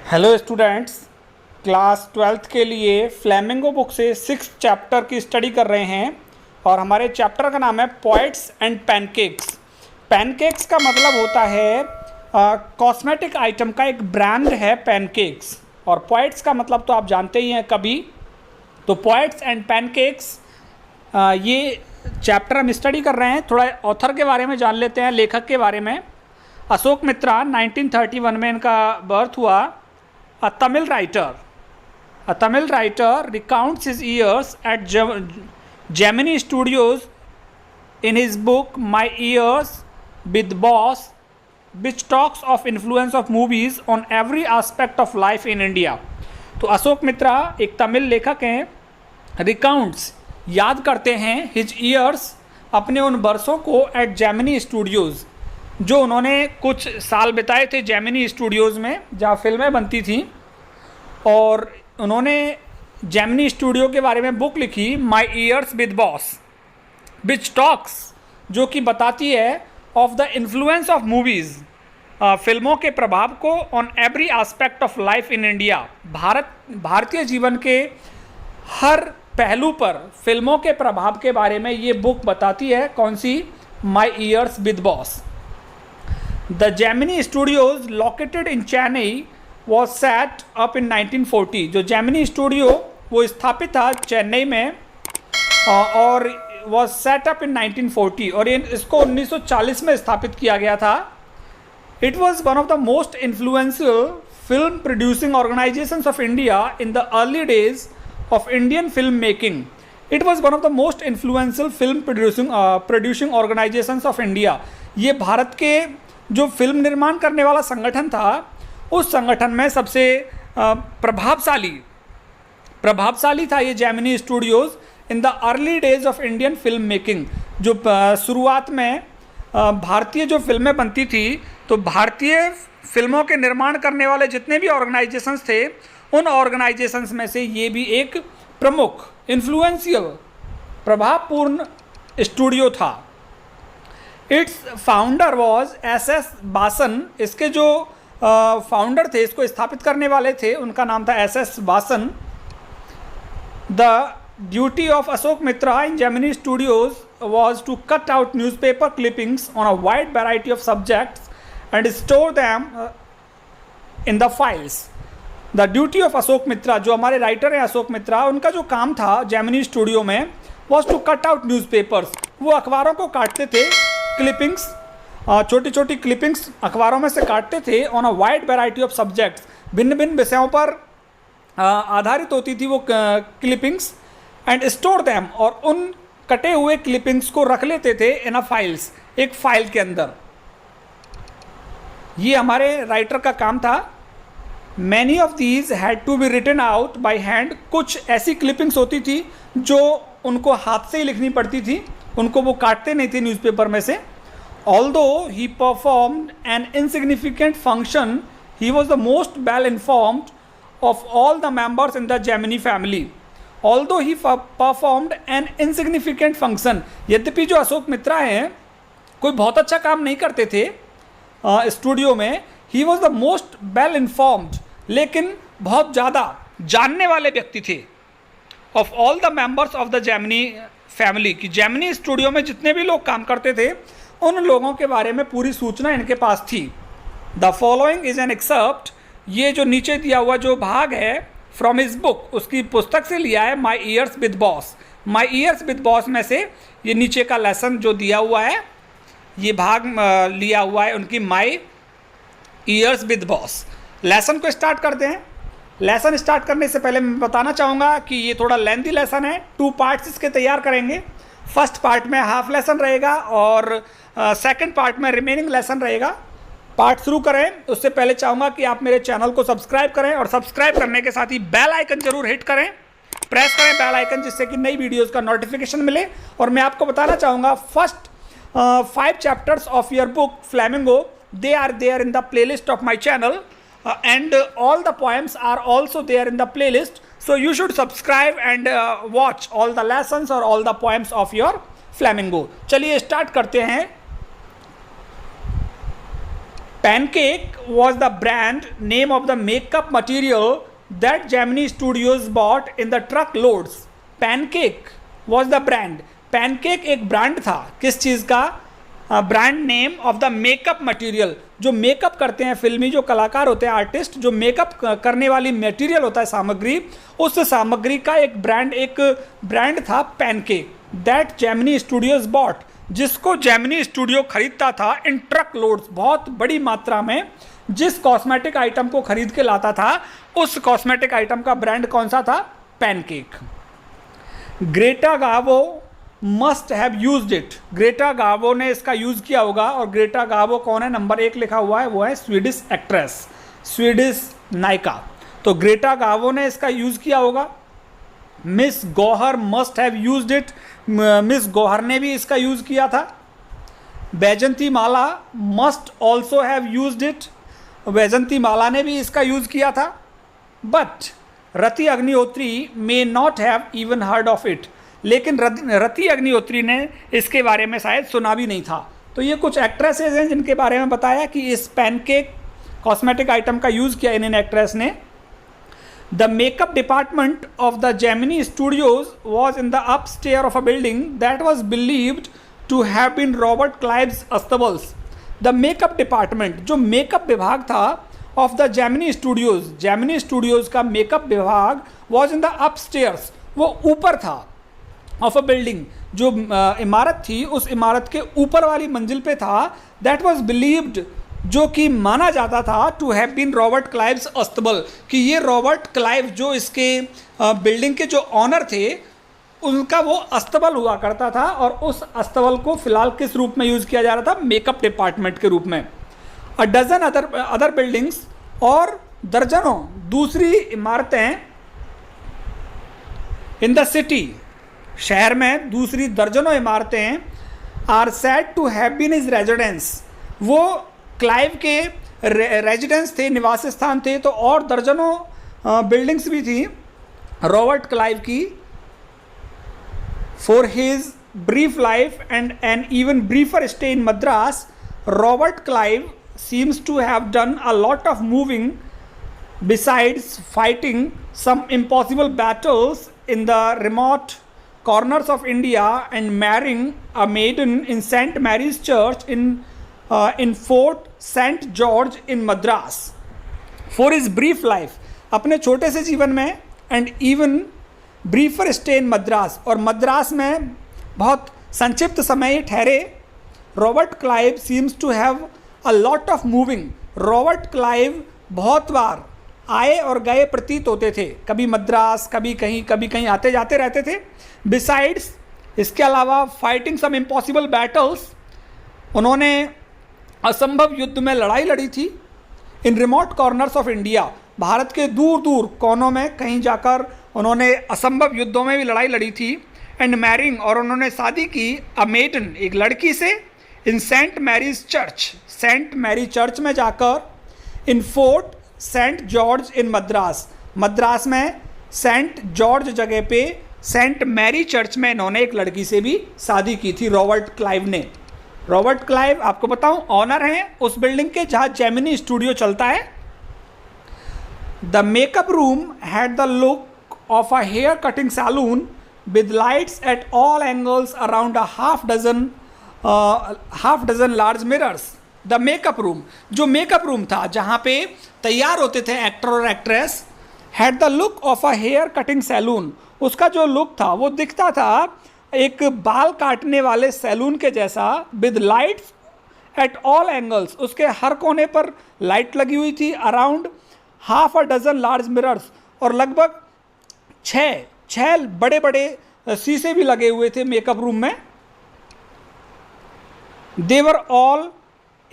Hello students, class 12th के लिए flamingo book से 6 चैप्टर की स्टडी कर रहे हैं और हमारे चैप्टर का नाम है पोएट्स एंड पैनकेक्स। पैनकेक्स का मतलब होता है कॉस्मेटिक आइटम का एक ब्रांड है पैनकेक्स, और पोएट्स का मतलब तो आप जानते ही हैं कवि। तो पोएट्स एंड पैनकेक्स ये चैप्टर हम स्टडी कर रहे हैं। थोड़ा ऑथर के बारे में जान लेते हैं, लेखक के बारे में। अशोक मित्रा 1931 में इनका बर्थ हुआ। A Tamil writer recounts his years at Gemini Studios in his book My Years with Boss, which talks of influence of movies on every aspect of life in India। तो अशोक मित्रा एक तमिल लेखक हैं। रिकाउंट्स याद करते हैं his years अपने उन वर्षों को एट जेमिनी स्टूडियोज़, जो उन्होंने कुछ साल बिताए थे जेमिनी स्टूडियोज़ में जहाँ फिल्में बनती थीं। और उन्होंने जेमिनी स्टूडियो के बारे में बुक लिखी My Years with Boss, which talks, जो कि बताती है of the influence of movies, फिल्मों के प्रभाव को on every aspect of life in India, भारतीय जीवन के हर पहलू पर फिल्मों के प्रभाव के बारे में ये बुक बताती है। कौन सी? My Years with Boss. The Gemini Studios located in Chennai was set up in 1940। जो जेमिनी स्टूडियो वो स्थापित था चेन्नई में और वॉज सेट अप इन 1940, और इसको 1940 में स्थापित किया गया था। It was one of the most influential film producing organisations of India in the early days of Indian film making. It was one of the most influential film producing organisations of India. ये भारत के जो film निर्माण करने वाला संगठन था, उस संगठन में सबसे प्रभावशाली था ये Gemini Studios in the early days of Indian film making. जो शुरुआत में भारतीय जो फिल्में बनती थी, तो भारतीय फिल्मों के निर्माण करने वाले जितने भी ऑर्गेनाइजेशंस थे, उन ऑर्गेनाइजेशंस में से ये भी एक प्रमुख इन्फ्लुएंशियल प्रभावपूर्ण स्टूडियो था। इट्स फाउंडर वॉज एस बासन। इसके जो फाउंडर थे, इसको स्थापित करने वाले थे, उनका नाम था S Vasan. The duty of Ashok Mitra in Gemini studios was to cut out newspaper clippings on a wide variety of subjects and store them in the files. The duty of Ashok Mitra, जो हमारे राइटर हैं अशोक मित्रा, उनका जो काम था जेमिनी स्टूडियो में was to cut out newspapers. वो अखबारों को काटते थे, क्लिपिंग्स, छोटी छोटी क्लिपिंग्स अखबारों में से काटते थे। On a wide variety of subjects, भिन्न भिन्न विषयों पर आधारित होती थी वो क्लिपिंग्स। एंड स्टोर दैम, और उन कटे हुए क्लिपिंग्स को रख लेते थे इन अ फाइल्स, एक फाइल के अंदर। ये हमारे राइटर का काम था। Many of these had to be written out by hand. कुछ ऐसी क्लिपिंग्स होती थी जो उनको हाथ से ही लिखनी पड़ती थी, उनको वो काटते नहीं थे न्यूज़पेपर में से। Although he performed an insignificant function, he was the most well informed of all the members in the Gemini family. Although he performed an insignificant function, यद्यपि जो अशोक मित्रा हैं कोई बहुत अच्छा काम नहीं करते थे स्टूडियो में, he was the most well informed, लेकिन बहुत ज़्यादा जानने वाले व्यक्ति थे of all the members of the Gemini family, कि जेमिनी स्टूडियो में जितने भी लोग काम करते थे उन लोगों के बारे में पूरी सूचना इनके पास थी। The following is an except, ये जो नीचे दिया हुआ जो भाग है फ्रॉम हिज बुक, उसकी पुस्तक से लिया है My Years with Boss. My Years with Boss में से ये नीचे का लेसन जो दिया हुआ है, ये भाग लिया हुआ है उनकी माई ईयर्स विद बॉस। लेसन को स्टार्ट करते हैं। लेसन स्टार्ट करने से पहले मैं बताना चाहूँगा कि ये थोड़ा लेंथी लेसन है, 2 पार्ट्स इसके तैयार करेंगे। फर्स्ट पार्ट में हाफ लेसन रहेगा और सेकंड पार्ट में रिमेनिंग लेसन रहेगा। पार्ट शुरू करें उससे पहले चाहूँगा कि आप मेरे चैनल को सब्सक्राइब करें, और सब्सक्राइब करने के साथ ही बेल आइकन जरूर हिट करें, प्रेस करें बेल आइकन, जिससे कि नई वीडियोस का नोटिफिकेशन मिले। और मैं आपको बताना चाहूँगा first 5 chapters of your book Flamingo, they are there in the playlist of my channel and all the poems are also there in the playlist, so you should subscribe and watch all the lessons or all the poems of your flamingo। चलिए start करते हैं। Pancake was the brand name of the makeup material that Gemini Studios bought in the truckloads. Pancake was the brand. Pancake एक brand था, किस चीज़ का? Brand name of the makeup material, जो makeup करते हैं फिल्मी जो कलाकार होते हैं, आर्टिस्ट, जो मेकअप करने वाली मटेरियल होता है, सामग्री, उस सामग्री का एक ब्रांड था pancake, that Gemini Studios bought, जिसको जेमिनी स्टूडियो खरीदता था इन ट्रक लोड्स, बहुत बड़ी मात्रा में। जिस कॉस्मेटिक आइटम को खरीद के लाता था, उस कॉस्मेटिक आइटम का ब्रांड कौन सा था? पैनकेक। ग्रेटा गावो must have used it, Greta गावो ने इसका यूज़ किया होगा। और ग्रेटा गावो कौन है? नंबर 1 लिखा हुआ है, वो है स्वीडिश एक्ट्रेस, स्वीडिश नायिका। तो ग्रेटा गावो ने इसका यूज़ किया होगा। Miss Gauhar must have used it, Miss Gauhar ने भी इसका यूज़ किया था। Vyjayanthi Mala must also have used it, Vyjayanthi Mala ने भी इसका यूज़ किया था। But Rati Agnihotri may not have even heard of it, लेकिन रति अग्निहोत्री ने इसके बारे में शायद सुना भी नहीं था। तो ये कुछ एक्ट्रेसेस हैं जिनके बारे में बताया कि इस पैनकेक कॉस्मेटिक आइटम का यूज़ किया इन एक्ट्रेस ने। The makeup department of the Gemini studios was in the upstair of a building that was believed to have been Robert Clive's stables. The makeup department, जो makeup विभाग था of the Gemini studios का makeup विभाग was in the upstairs, वो ऊपर था, of a building, जो इमारत थी उस इमारत के ऊपर वाली मंजिल पे था। दैट वॉज बिलीव्ड, जो कि माना जाता था, टू हैव बीन रॉबर्ट क्लाइव्स अस्तबल, कि ये रॉबर्ट क्लाइव जो इसके बिल्डिंग के जो ऑनर थे उनका वो अस्तबल हुआ करता था। और उस अस्तबल को फिलहाल किस रूप में यूज़ किया जा रहा था? मेकअप डिपार्टमेंट के रूप में। अ डजन अदर बिल्डिंग्स, और दर्जनों दूसरी इमारतें इन द सिटी, शहर में दूसरी दर्जनों इमारतें, are said to have been his residence, वो क्लाइव के रेजिडेंस थे, निवास स्थान थे। तो और दर्जनों बिल्डिंग्स भी थी रॉबर्ट क्लाइव की। For his brief life and an even briefer stay in Madras, Robert Clive seems to have done a lot of moving besides fighting some impossible battles in the remote corners of India and marrying a maiden in St. Mary's Church in Fort St. George in Madras. For his brief life, अपने छोटे से जीवन में, and even briefer stay in Madras, और मद्रास में बहुत संक्षिप्त समय ठहरे, Robert Clive seems to have a lot of moving, Robert Clive बहुत बार आए और गए प्रतीत होते थे, कभी मद्रास, कभी कहीं आते जाते रहते थे। बिसाइड्स, इसके अलावा फाइटिंग सम इम्पॉसिबल बैटल्स, उन्होंने असंभव युद्ध में लड़ाई लड़ी थी। इन remote corners of India, Bharat के दूर दूर कोनों में कहीं जाकर उन्होंने असंभव युद्धों में भी लड़ाई लड़ी थी। एंड मैरिंग, और उन्होंने शादी की, अ मेडन, एक लड़की से, in Saint Mary's Church, Saint Mary Church में जाकर, in Fort Saint George in Madras, Madras में सेंट जॉर्ज जगह पे सेंट मैरी चर्च में इन्होंने एक लड़की से भी शादी की थी रॉबर्ट क्लाइव ने। रॉबर्ट क्लाइव, आपको बताऊं, ऑनर हैं उस बिल्डिंग के जहाँ जेमिनी स्टूडियो चलता है। The makeup room had the look of a hair cutting saloon with lights at all angles around a half dozen large mirrors. The makeup room, जो मेकअप रूम था जहाँ पे तैयार होते थे एक्टर और actress, had the look of a hair cutting saloon, उसका जो लुक था वो दिखता था एक बाल काटने वाले सैलून के जैसा। With lights at all angles, उसके हर कोने पर लाइट लगी हुई थी। Around half a dozen large mirrors, और लगभग छः बड़े बड़े शीशे भी लगे हुए थे मेकअप रूम में। दे वर ऑल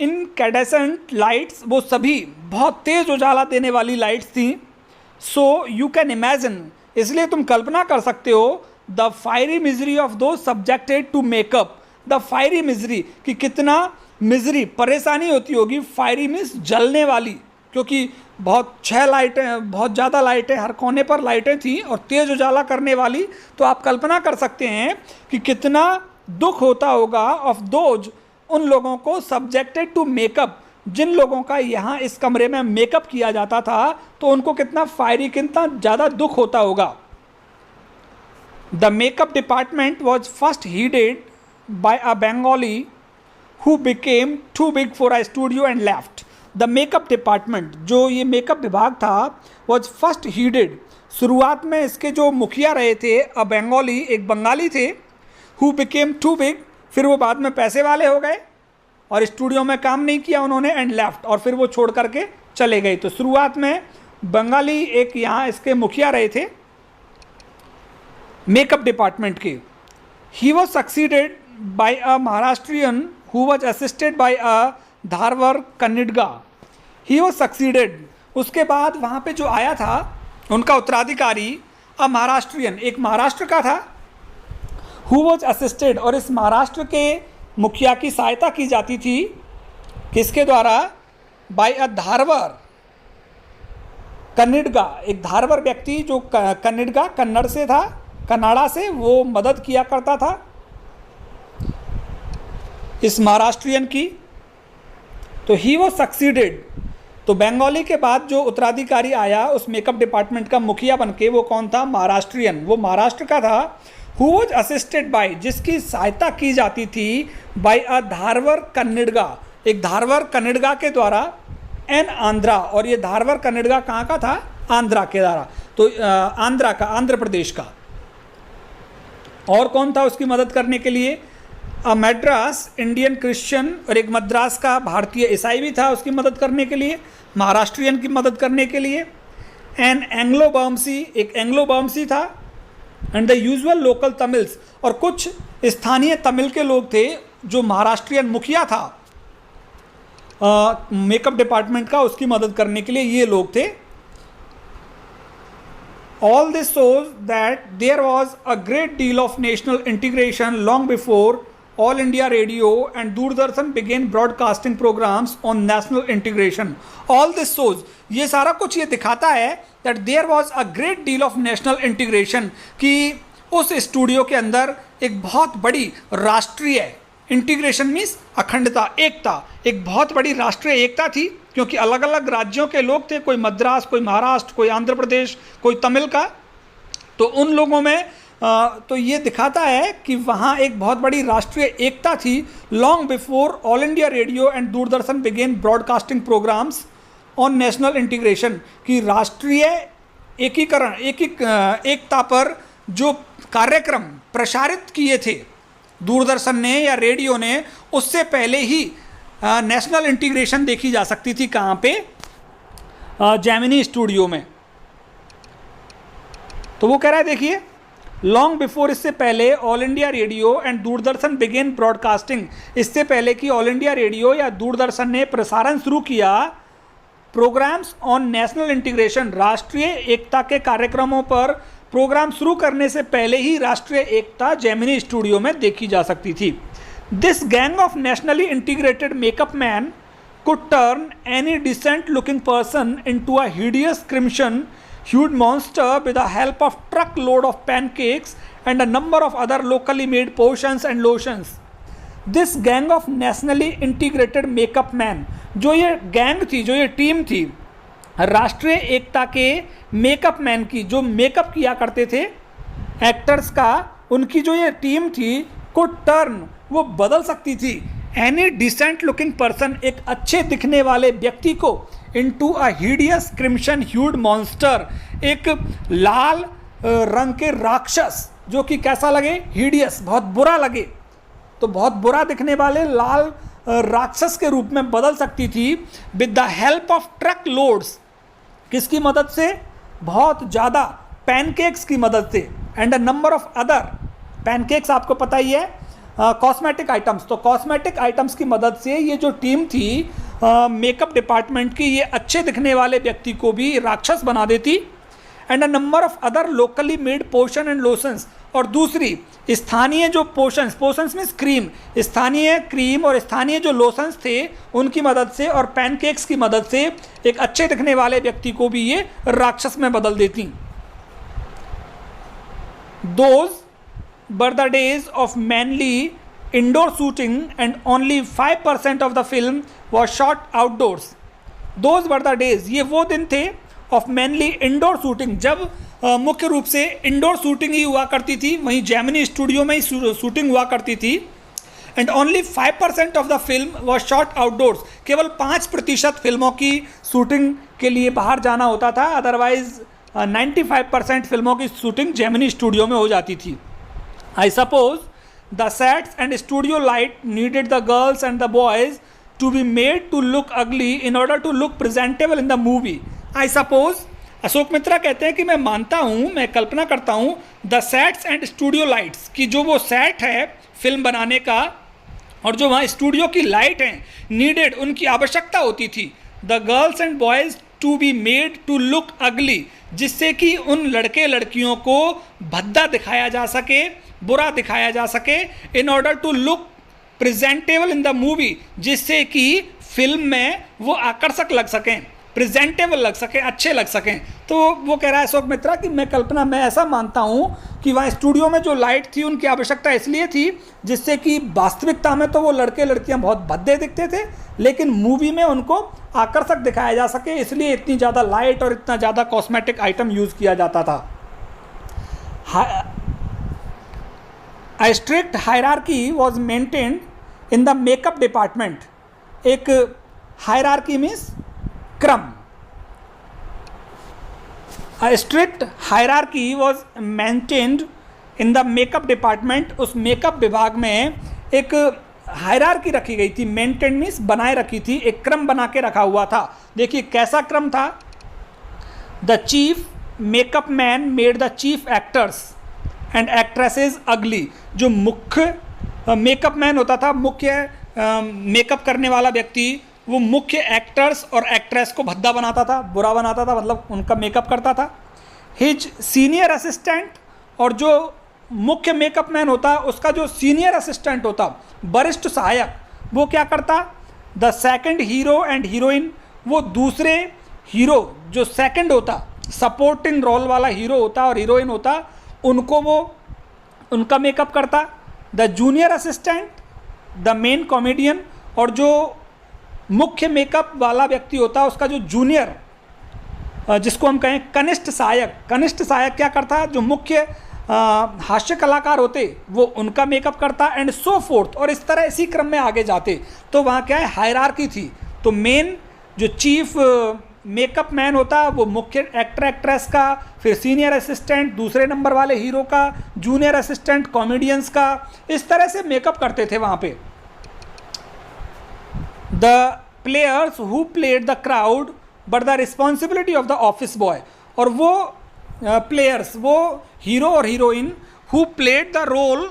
इनकैंडेसेंट लाइट्स, वो सभी बहुत तेज उजाला देने वाली लाइट्स थी। सो यू कैन इमेजिन, इसलिए तुम कल्पना कर सकते हो, the fiery misery of those subjected to makeup, the fiery misery, कि कितना मिजरी, परेशानी होती होगी। फायरी मीन्स जलने वाली, क्योंकि बहुत 6 लाइटें, बहुत ज़्यादा लाइटें, हर कोने पर लाइटें थी और तेज़ उजाला करने वाली। तो आप कल्पना कर सकते हैं कि कितना दुख होता होगा ऑफ दोज, उन लोगों को, सब्जेक्टेड टू मेकअप, जिन लोगों का यहाँ इस कमरे में मेकअप किया जाता था तो उनको कितना फायरी, कितना ज़्यादा दुख होता होगा। The makeup department was first headed by a Bengali who became too big for a studio and left. The makeup department, जो ये मेकअप विभाग था, was first headed, शुरुआत में इसके जो मुखिया रहे थे अ बंगाली, एक बंगाली थे, who became too big, फिर वो बाद में पैसे वाले हो गए और स्टूडियो में काम नहीं किया उन्होंने, एंड लेफ्ट, और फिर वो छोड़ करके चले गए। तो शुरुआत में बंगाली एक यहाँ इसके मुखिया रहे थे मेकअप डिपार्टमेंट के। He was succeeded by a Maharashtrian who was assisted by a Dharwar Kannadiga. He was succeeded, उसके बाद वहाँ पे जो आया था उनका उत्तराधिकारी अ महाराष्ट्रियन, एक महाराष्ट्र का था, who was assisted, और इस महाराष्ट्र के मुखिया की सहायता की जाती थी किसके द्वारा, बाय अ धारवर कन्निडगा, एक धारवर व्यक्ति जो कन्निडगा कन्नड़ से था, कन्नाडा से, वो मदद किया करता था इस महाराष्ट्रियन की। तो ही वो सक्सीडेड, तो बंगाली के बाद जो उत्तराधिकारी आया उस मेकअप डिपार्टमेंट का मुखिया बनके, वो कौन था, महाराष्ट्रियन, वो महाराष्ट्र का था। हु वॉज असिस्टेड बाय, जिसकी सहायता की जाती थी बाय अ धारवर कन्निडगा, एक धारवर कन्निडगा के द्वारा, एन आंध्रा, और ये धारवर कन्निडगा कहाँ का था, आंध्रा के द्वारा, तो आंध्रा का, आंध्र प्रदेश का। और कौन था उसकी मदद करने के लिए, मद्रास इंडियन क्रिश्चियन, और एक मद्रास का भारतीय ईसाई भी था उसकी मदद करने के लिए, महाराष्ट्रियन की मदद करने के लिए। एन एंग्लो बर्मसी, एक एंग्लो बर्मसी था, and the usual local Tamils, और कुछ स्थानीय तमिल के लोग थे जो महाराष्ट्रियन मुखिया था मेकअप डिपार्टमेंट का, उसकी मदद करने के लिए ये लोग थे। All this shows that there was a great deal of national integration long before All India Radio and Doordarshan began broadcasting programs on national integration. All this shows, ये सारा कुछ ये दिखाता है that there was a great deal of national integration, कि उस studio के अंदर एक बहुत बड़ी राष्ट्रीय इंटीग्रेशन मीन्स अखंडता, एकता, एक बहुत बड़ी राष्ट्रीय एकता थी, क्योंकि अलग अलग राज्यों के लोग थे, कोई मद्रास, कोई महाराष्ट्र, कोई आंध्र प्रदेश, कोई तमिल का, तो उन लोगों में तो ये दिखाता है कि वहाँ एक बहुत बड़ी राष्ट्रीय एकता थी। Long before All India Radio and Doordarshan began broadcasting programmes on national integration, कि राष्ट्रीय एकीकरण, एकता पर जो कार्यक्रम प्रसारित किए थे दूरदर्शन ने या रेडियो ने, उससे पहले ही नेशनल इंटीग्रेशन देखी जा सकती थी। कहाँ पे, जेमिनी स्टूडियो में। तो वो कह रहा है, देखिए, लॉन्ग बिफोर, इससे पहले All India Radio and Doordarshan began broadcasting, इससे पहले कि ऑल इंडिया रेडियो या दूरदर्शन ने प्रसारण शुरू किया प्रोग्राम्स ऑन नेशनल इंटीग्रेशन, राष्ट्रीय एकता के कार्यक्रमों पर प्रोग्राम शुरू करने से पहले ही राष्ट्रीय एकता जेमिनी स्टूडियो में देखी जा सकती थी। This gang of nationally integrated makeup man could turn any decent looking person into a hideous crimson hued monster with the help of truckload of pancakes and a number of other locally made potions and lotions. This gang of nationally integrated makeup man, जो ये gang थी, जो ये team थी राष्ट्रीय एकता के makeup man की, जो मेकअप किया करते थे एक्टर्स का, उनकी जो ये टीम थी, को टर्न, वो बदल सकती थी एनी डिसेंट लुकिंग पर्सन, एक अच्छे दिखने वाले व्यक्ति को, into a hideous crimson ह्यूड monster, एक लाल रंग के राक्षस, जो कि कैसा लगे, हिडियस, बहुत बुरा लगे, तो बहुत बुरा दिखने वाले लाल राक्षस के रूप में बदल सकती थी। With the help of truck loads, किसकी मदद से, बहुत ज़्यादा पैनकेक्स की मदद से, and a number of other, pancakes आपको पता ही है, कॉस्मेटिक आइटम्स, तो कॉस्मेटिक आइटम्स की मदद से ये जो टीम थी मेकअप डिपार्टमेंट की, ये अच्छे दिखने वाले व्यक्ति को भी राक्षस बना देती। And a number of other locally made potion and lotions, और दूसरी स्थानीय जो पोशंस मीन्स क्रीम, स्थानीय क्रीम और स्थानीय जो लोशंस थे उनकी मदद से और पैनकेक्स की मदद से एक अच्छे दिखने वाले व्यक्ति को भी ये राक्षस में बदल देती। Those were the days of manly indoor shooting and only 5% of the film was shot outdoors. Those were the days, ये वो दिन थे of mainly indoor shooting, जब मुख्य रूप से इंडोर शूटिंग ही हुआ करती थी, वहीं जेमिनी स्टूडियो में ही शूटिंग हुआ करती थी. And only 5% of the film was shot outdoors, केवल 5% फिल्मों की शूटिंग के लिए बाहर जाना होता था, अदरवाइज 95% फिल्मों की शूटिंग जेमिनी स्टूडियो में हो जाती थी. I suppose the sets and studio light needed the girls and the boys to be made to look ugly in order to look presentable in the movie. I suppose, Ashok Mitra कहते हैं कि मैं मानता हूँ, मैं कल्पना करता हूँ, the sets and studio lights की जो वो सेट है फिल्म बनाने का और जो वहाँ स्टूडियो की लाइट हैं, नीडेड, उनकी आवश्यकता होती थी, the girls and boys to be made to look ugly, जिससे कि उन लड़के लड़कियों को भद्दा दिखाया जा सके, बुरा दिखाया जा सके, in order to look presentable in the movie, जिससे कि फिल्म में वो आकर्षक लग सकें, प्रेजेंटेबल लग सकें, अच्छे लग सकें. तो वो कह रहा है अशोक मित्रा कि मैं ऐसा मानता हूँ कि वहाँ स्टूडियो में जो लाइट थी उनकी आवश्यकता इसलिए थी जिससे कि वास्तविकता में तो वो लड़के लड़कियाँ बहुत भद्दे दिखते थे, लेकिन मूवी में उनको आकर्षक दिखाया जा सके, इसलिए इतनी ज़्यादा लाइट और इतना ज़्यादा कॉस्मेटिक आइटम यूज़ किया जाता था. A strict hierarchy was maintained in the makeup department. एक hierarchy means क्रम. A strict hierarchy was maintained in the makeup department. उस मेकअप विभाग में एक हायरार्की रखी गई थी. मेंटेन मीन्स बनाए रखी थी, एक क्रम बना के रखा हुआ था. देखिए कैसा क्रम था. The chief makeup man made the chief actors and actresses अगली. जो मुख्य मेकअप मैन होता था, मुख्य मेकअप करने वाला व्यक्ति, वो मुख्य एक्टर्स और एक्ट्रेस को भद्दा बनाता था, बुरा बनाता था, मतलब उनका मेकअप करता था. हिज सीनियर असिस्टेंट, और जो मुख्य मेकअप मैन होता उसका जो सीनियर असिस्टेंट होता, वरिष्ठ सहायक, वो क्या करता. The second hero and heroine, वो दूसरे हीरो जो सेकंड होता, सपोर्टिंग रोल वाला हीरो होता और हीरोइन होता, उनको वो उनका मेकअप करता. The junior assistant the main comedian, और जो मुख्य मेकअप वाला व्यक्ति होता है उसका जो जूनियर, जिसको हम कहें कनिष्ठ सहायक, कनिष्ठ सहायक क्या करता, जो मुख्य हास्य कलाकार होते वो उनका मेकअप करता. एंड सो फोर्थ, और इस तरह इसी क्रम में आगे जाते. तो वहाँ क्या है, हायरार्की थी. तो मेन जो चीफ मेकअप मैन होता वो मुख्य एक्टर एक्ट्रेस का, फिर सीनियर असिस्टेंट दूसरे नंबर वाले हीरो का, जूनियर असिस्टेंट कॉमेडियंस का, इस तरह से मेकअप करते थे वहाँ पे. The players who played the crowd but the responsibility of the office boy, और वो प्लेयर्स, वो हीरो और heroine who played the role,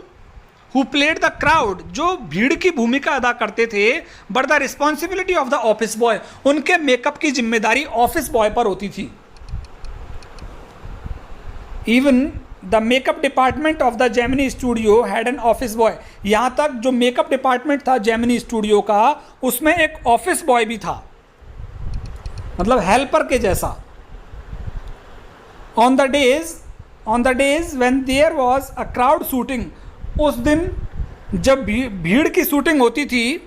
who played the crowd, जो भीड़ की भूमिका अदा करते थे, but the responsibility of the office boy, उनके मेकअप की जिम्मेदारी ऑफिस बॉय पर होती थी. Even the makeup department of the Gemini studio had an office boy. यहाँ तक जो मेकअप डिपार्टमेंट था जेमिनी स्टूडियो का, उसमें एक ऑफिस बॉय भी था, मतलब हेल्पर के जैसा. On the days when there was a crowd shooting, उस दिन जब भीड़ की शूटिंग होती थी,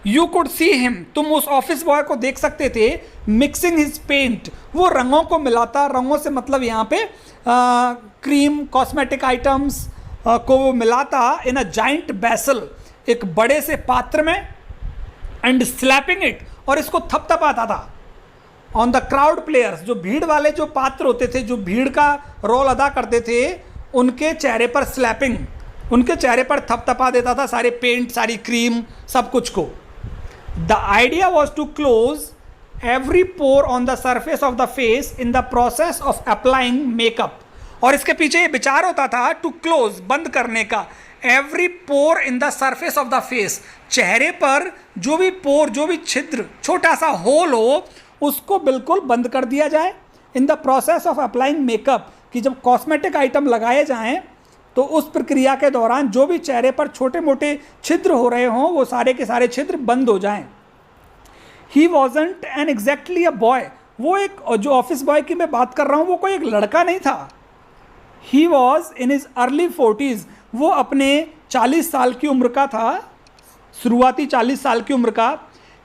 यू कुड सी हिम, तुम उस ऑफिस बॉय को देख सकते थे, मिक्सिंग हिज पेंट, वो रंगों को मिलाता. रंगों से मतलब यहाँ पे क्रीम, कॉस्मेटिक आइटम्स को वो मिलाता इन अ जाइंट बेसल, एक बड़े से पात्र में, एंड स्लैपिंग इट, और इसको थपथपाता था. ऑन द क्राउड प्लेयर्स, जो भीड़ वाले जो पात्र होते थे, जो भीड़ का रोल अदा करते थे, उनके चेहरे पर स्लैपिंग, उनके चेहरे पर थपथपा देता था सारे पेंट, सारी क्रीम, सब कुछ को. The idea was to close every pore on the surface of the face in the process of applying makeup, और इसके पीछे ये विचार होता था टू क्लोज, बंद करने का, every pore in the surface of the face, चेहरे पर जो भी पोर, जो भी छिद्र, छोटा सा होल हो, उसको बिल्कुल बंद कर दिया जाए. इन the process of applying makeup, कि जब कॉस्मेटिक आइटम लगाए जाएं तो उस प्रक्रिया के दौरान जो भी चेहरे पर छोटे मोटे छिद्र हो रहे हों, वो सारे के सारे छिद्र बंद हो जाएं. He wasn't an exactly a boy, वो एक, जो ऑफिस बॉय की मैं बात कर रहा हूँ, वो कोई एक लड़का नहीं था. He was in his early 40s, वो अपने 40 साल की उम्र का था, शुरुआती 40 साल की उम्र का।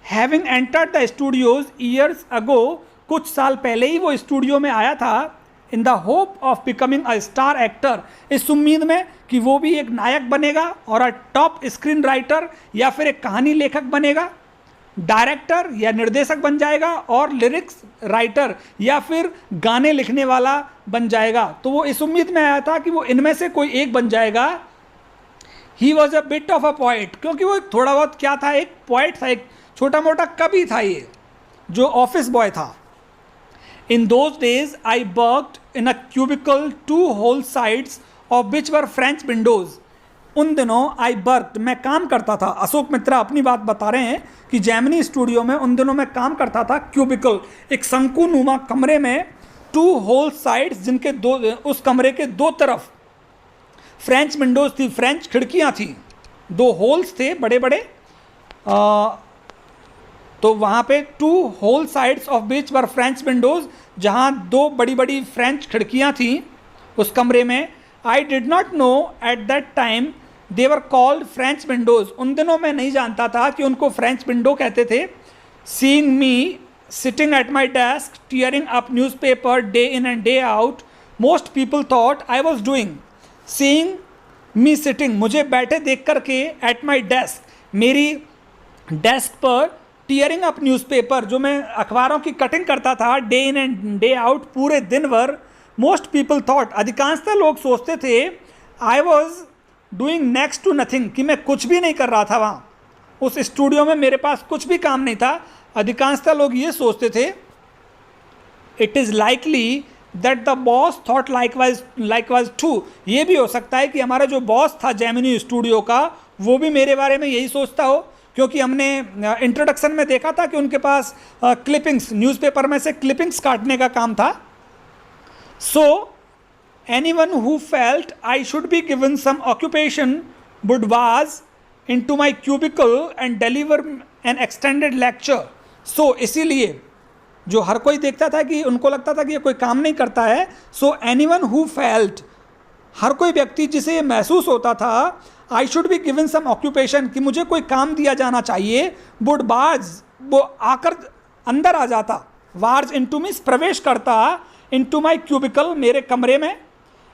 Having entered the studios years ago, कुछ साल पहले ही वो स्टूडियो में आया था। In the hope of becoming a star actor, इस उम्मीद में कि वो भी एक नायक बनेगा और अ टॉप स्क्रीन राइटर या फिर एक कहानी लेखक बनेगा, डायरेक्टर या निर्देशक बन जाएगा, और लिरिक्स राइटर या फिर गाने लिखने वाला बन जाएगा। तो वो इस उम्मीद में आया था कि वो इनमें से कोई एक बन जाएगा। He was a bit of a poet, क्योंकि वो थोड़ा बहुत क्या था, एक पोइट था, एक छोटा मोटा कवि था ये जो ऑफिस बॉय था। In those days I worked in a cubicle 2 whole sides of which were French windows। उन दिनों आई वर्कड, मैं काम करता था। अशोक मित्रा अपनी बात बता रहे हैं कि जेमिनी स्टूडियो में उन दिनों मैं काम करता था क्यूबिकल, एक शंकुनुमा कमरे में 2 whole sides, जिनके उस कमरे के 2 तरफ फ्रेंच विंडोज़ थी, फ्रेंच खिड़कियाँ थी, 2 होल्स थे बड़े बड़े। तो वहाँ पे 2 whole sides of which were French windows, जहाँ 2 बड़ी बड़ी फ्रेंच खिड़कियाँ थीं उस कमरे में। I did not know at that time they were called French Windows, उन दिनों मैं नहीं जानता था कि उनको फ्रेंच विंडो कहते थे। Seeing me sitting at my desk tearing up news paper day in and day out, most people thought I was doing. Seeing me sitting, मुझे बैठे देख करके, एट माई डेस्क, मेरी डेस्क पर, टीयरिंग अप न्यूज़पेपर, जो मैं अखबारों की कटिंग करता था, day in and day out, पूरे दिन भर। मोस्ट पीपल थॉट, अधिकांशतः लोग सोचते थे, I was doing next to nothing, कि मैं कुछ भी नहीं कर रहा था वहाँ उस स्टूडियो में, मेरे पास कुछ भी काम नहीं था। अधिकांशतः लोग ये सोचते थे। It is likely that the boss thought likewise too, ये भी हो सकता है कि हमारा जो बॉस था जेमिनी स्टूडियो का, वो भी मेरे बारे में यही सोचता हो, क्योंकि हमने इंट्रोडक्शन में देखा था कि उनके पास क्लिपिंग्स, न्यूज़पेपर में से क्लिपिंग्स काटने का काम था। So anyone who felt I should be given some occupation would वाज into my cubicle and deliver an extended lecture. सो इसीलिए जो हर कोई देखता था कि उनको लगता था कि ये कोई काम नहीं करता है। सो एनीवन हु फेल्ट, हर कोई व्यक्ति जिसे ये महसूस होता था, I should be given some occupation, कि मुझे कोई काम दिया जाना चाहिए, वुड बाज, वो आकर अंदर आ जाता, वार्ज इनटू मीन्स प्रवेश करता, इनटू माय क्यूबिकल, मेरे कमरे में,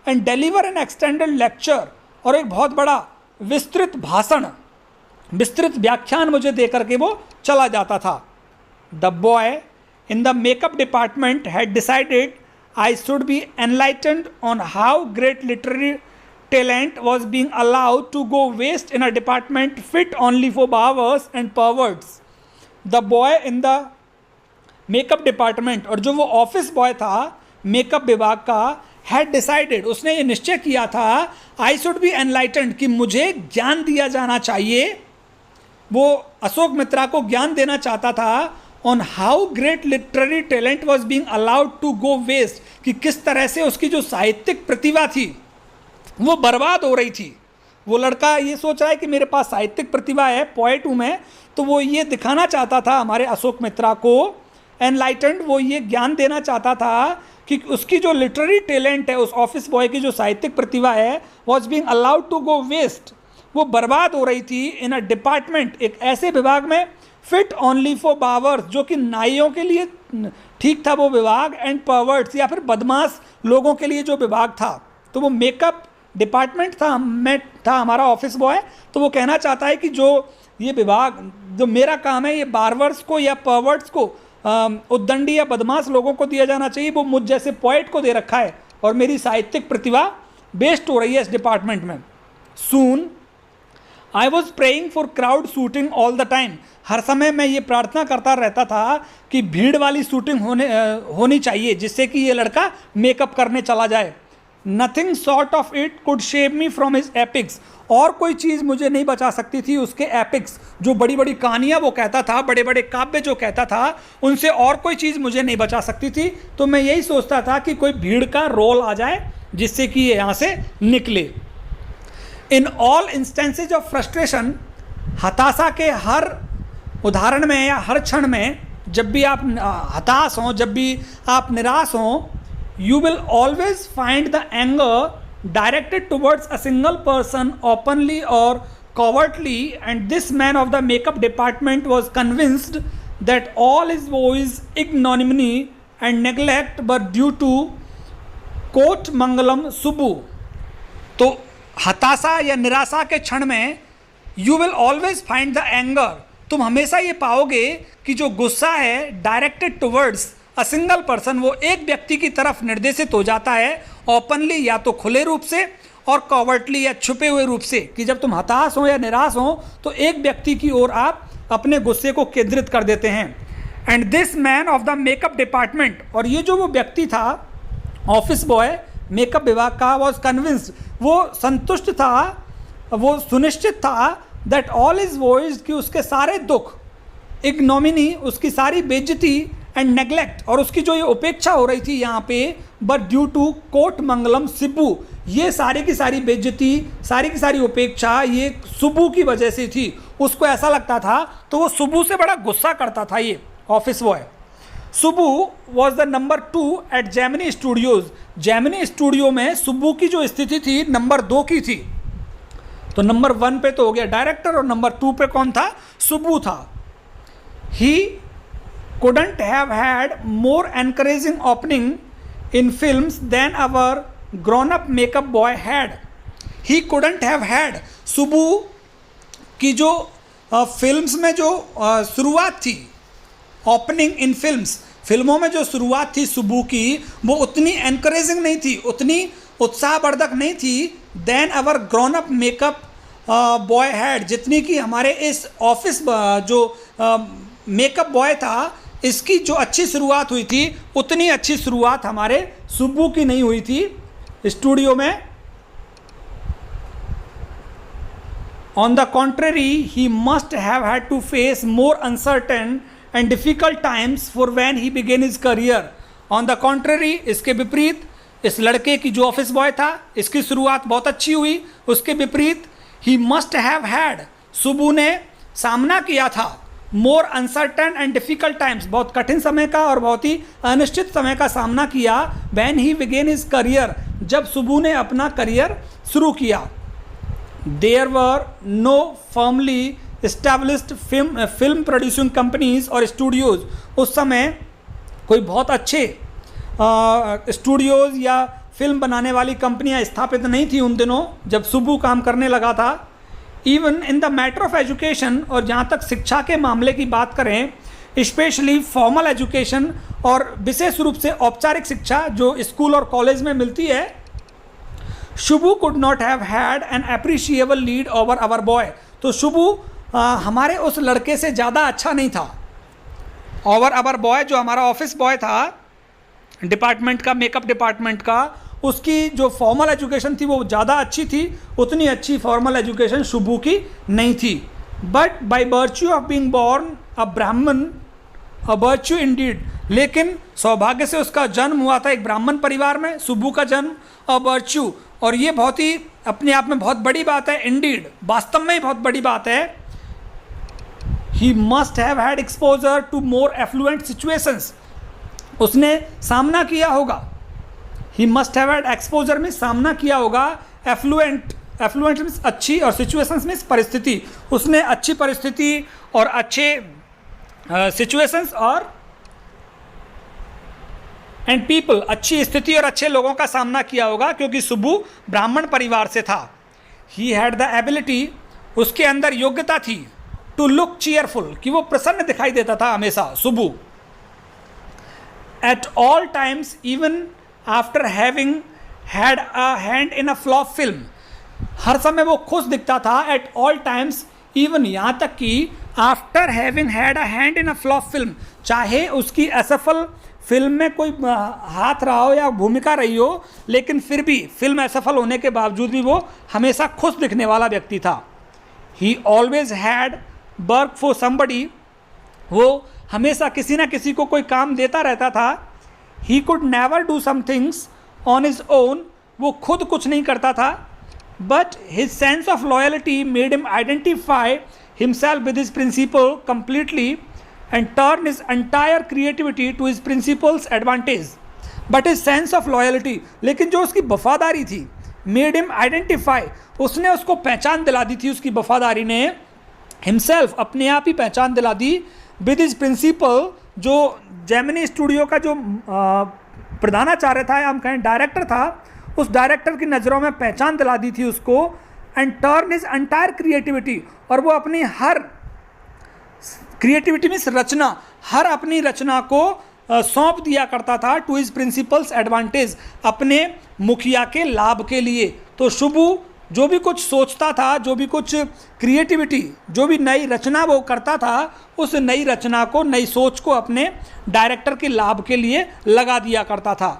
and deliver an extended lecture, और एक बहुत बड़ा विस्तृत भाषण, विस्तृत व्याख्यान मुझे दे करके वो चला जाता था। The boy in the makeup department had decided I should be enlightened on how great literary talent was being allowed to go waste in a department fit only for barbers and perverts. The boy in the makeup department, और जो वो office boy था makeup विभाग का, had decided, उसने ये निश्चय किया था, I should be enlightened, कि मुझे ज्ञान दिया जाना चाहिए। वो अशोक मित्रा को ज्ञान देना चाहता था on how great literary talent was being allowed to go waste, कि किस तरह से उसकी जो साहित्यिक प्रतिभा थी वो बर्बाद हो रही थी। वो लड़का ये सोच रहा है कि मेरे पास साहित्यिक प्रतिभा है, पोएट हूँ मैं, तो वो ये दिखाना चाहता था हमारे अशोक मित्रा को, एनलाइटेंड, वो ये ज्ञान देना चाहता था कि उसकी जो लिटरेरी टैलेंट है, उस ऑफिस बॉय की जो साहित्यिक प्रतिभा है, was being allowed to go waste, वो बर्बाद हो रही थी इन अ डिपार्टमेंट, एक ऐसे विभाग में, फिट ओनली फॉर बावर्स, जो कि नाइयों के लिए ठीक था वो विभाग, एंड पर्वर्ट्स, या फिर बदमाश लोगों के लिए जो विभाग था। तो वो मेकअप डिपार्टमेंट था, मैं था हमारा ऑफिस बॉय, तो वो कहना चाहता है कि जो ये विभाग, जो मेरा काम है, ये बार्बर्स को या पर्वर्ट्स को, उद्दंडी या बदमाश लोगों को दिया जाना चाहिए, वो मुझ जैसे पोएट को दे रखा है, और मेरी साहित्यिक प्रतिभा बेस्ट हो रही है इस डिपार्टमेंट में। Soon I was praying for crowd shooting all the time, हर समय मैं ये प्रार्थना करता रहता था कि भीड़ वाली शूटिंग होनी चाहिए, जिससे कि ये लड़का मेकअप करने चला जाए। Nothing short of it could save me from his epics, और कोई चीज़ मुझे नहीं बचा सकती थी उसके एपिक्स, जो बड़ी बड़ी कहानियाँ वो कहता था, बड़े बड़े काव्य जो कहता था, उनसे और कोई चीज़ मुझे नहीं बचा सकती थी। तो मैं यही सोचता था कि कोई भीड़ का रोल आ जाए जिससे कि ये यहाँ से निकले। In all instances of frustration, हताशा के हर उदाहरण में या हर क्षण में, जब भी आप हताश हों, जब भी आप निराश हों, you will always find the anger directed towards a single person openly or covertly, and this man of the makeup department was convinced that all his woes, ignominy and neglect were due to Kothamangalam Subbu. तो हताशा या निराशा के क्षण में you will always find the anger, तुम हमेशा ये पाओगे कि जो गुस्सा है directed towards a single person, वो एक व्यक्ति की तरफ निर्देशित हो जाता है, ओपनली या तो खुले रूप से और कॉवर्टली या छुपे हुए रूप से, कि जब तुम हताश हो या निराश हो तो एक व्यक्ति की ओर आप अपने गुस्से को केंद्रित कर देते हैं। And this man of the makeup department, और ये जो वो व्यक्ति था ऑफिस बॉय मेकअप विभाग का, वॉज कन्विंस्ड, वो संतुष्ट था, वो सुनिश्चित था दैट ऑल इज वॉइस, कि उसके सारे दुख, इग्नोमिनी उसकी सारी बेइज्जती एंड नेग्लेक्ट और उसकी जो ये उपेक्षा हो रही थी यहाँ पे, बट ड्यू टू कोट मंगलम सिब्बू, ये सारी की सारी बेइज्जती, सारी की सारी उपेक्षा ये सुब्बू की वजह से थी। उसको ऐसा लगता था, तो वो सुब्बू से बड़ा गुस्सा करता था ये office boy. Subbu was the number 2 at Gemini Studios, Gemini studio में सुब्बू की जो स्थिति थी नंबर 2 की थी। तो नंबर 1 पे तो हो गया डायरेक्टर, और नंबर 2 पे कौन था? सुब्बू था। ही couldn't have had more encouraging opening in films than our grown-up makeup boy had. He couldn't have had, Subbu की जो फिल्म्स में जो शुरुआत थी, ओपनिंग इन फिल्म्स, फिल्मों में जो शुरुआत थी सुब्बू की, वो उतनी एनकरेजिंग नहीं थी, उतनी उत्साहवर्धक नहीं थी than our grown up makeup boy had, जितनी कि हमारे इस ऑफिस जो मेकअप बॉय था इसकी जो अच्छी शुरुआत हुई थी, उतनी अच्छी शुरुआत हमारे सुब्बू की नहीं हुई थी स्टूडियो में। On the contrary he must have had to face more uncertain and difficult times for when he began his career. On the contrary, इसके विपरीत, इस लड़के की जो ऑफिस बॉय था इसकी शुरुआत बहुत अच्छी हुई, उसके विपरीत ही मस्ट हैव हैड, सुब्बू ने सामना किया था मोर अनसर्टन एंड डिफ़िकल्ट टाइम्स, बहुत कठिन समय का और बहुत ही अनिश्चित समय का सामना किया when he began his career, जब सुब्बू ने अपना करियर शुरू किया। There were no firmly established film producing companies और स्टूडियोज़, उस समय कोई बहुत अच्छे स्टूडियोज़ या फिल्म बनाने वाली कंपनियां स्थापित नहीं थी उन दिनों जब सुब्बू काम करने लगा था। Even in the matter of education, और जहाँ तक शिक्षा के मामले की बात करें, स्पेशली फॉर्मल एजुकेशन, और विशेष रूप से औपचारिक शिक्षा जो स्कूल और कॉलेज में मिलती है, Subbu could not have had an appreciable lead over our boy, तो शुभू हमारे उस लड़के से ज़्यादा अच्छा नहीं था। ओवर आवर बॉय जो हमारा ऑफिस बॉय था डिपार्टमेंट का, मेकअप डिपार्टमेंट का, उसकी जो फॉर्मल एजुकेशन थी वो ज़्यादा अच्छी थी, उतनी अच्छी फॉर्मल एजुकेशन शुभू की नहीं थी। But by virtue of being born a ब्राह्मण, अ वर्च्यू इंडीड, लेकिन सौभाग्य से उसका जन्म हुआ था एक ब्राह्मण परिवार में, शुभू का जन्म, अ वर्च्यू, और ये बहुत ही अपने आप में बहुत बड़ी बात है, इंडीड वास्तव में ही बहुत बड़ी बात है। He must have had exposure to more affluent situations, उसने सामना किया होगा, he must have had exposure में सामना किया होगा, एफ्लुएंट, एफ्लुएंट मीन्स अच्छी, और सिचुएशंस मीन्स परिस्थिति, उसने अच्छी परिस्थिति और अच्छे सिचुएशंस और एंड पीपल, अच्छी स्थिति और अच्छे लोगों का सामना किया होगा, क्योंकि सुब्बू ब्राह्मण परिवार से था। ही हैड द एबिलिटी, उसके अंदर योग्यता थी, टू लुक चीयरफुल, कि वो प्रसन्न दिखाई देता था हमेशा Subbu. At all times, even after having had a hand in a flop film, हर समय वो खुश दिखता था। एट ऑल टाइम्स, इवन, यहाँ तक कि after having had a hand in a flop film, चाहे उसकी असफल फिल्म में कोई हाथ रहा हो या भूमिका रही हो, लेकिन फिर भी फिल्म असफल होने के बावजूद भी वो हमेशा खुश दिखने वाला व्यक्ति था। ही always had work for somebody, वो हमेशा किसी ना किसी को कोई काम देता रहता था। He could never do some things on his own, वो खुद कुछ नहीं करता था। But his sense of loyalty made him identify himself with his principal completely and turn his entire creativity to his principles advantage. But his sense of loyalty, लेकिन जो उसकी वफादारी थी, मेड हिम आइडेंटिफाई, उसने उसको पहचान दिला दी थी, उसकी वफादारी ने हिमसेल्फ, अपने आप ही पहचान दिला दी, विद हिज प्रिंसिपल, जो जेमिनी स्टूडियो का जो प्रधानाचार्य था या हम कहें डायरेक्टर था, उस डायरेक्टर की नज़रों में पहचान दिला दी थी उसको, and turn his entire creativity, और वो अपनी हर क्रिएटिविटी मीन्स रचना, हर अपनी रचना को सौंप दिया करता था टू हिज प्रिंसिपल्स एडवांटेज, अपने मुखिया के लाभ के लिए। तो शुभू जो भी कुछ सोचता था, जो भी कुछ क्रिएटिविटी, जो भी नई रचना वो करता था, उस नई रचना को, नई सोच को अपने डायरेक्टर के लाभ के लिए लगा दिया करता था।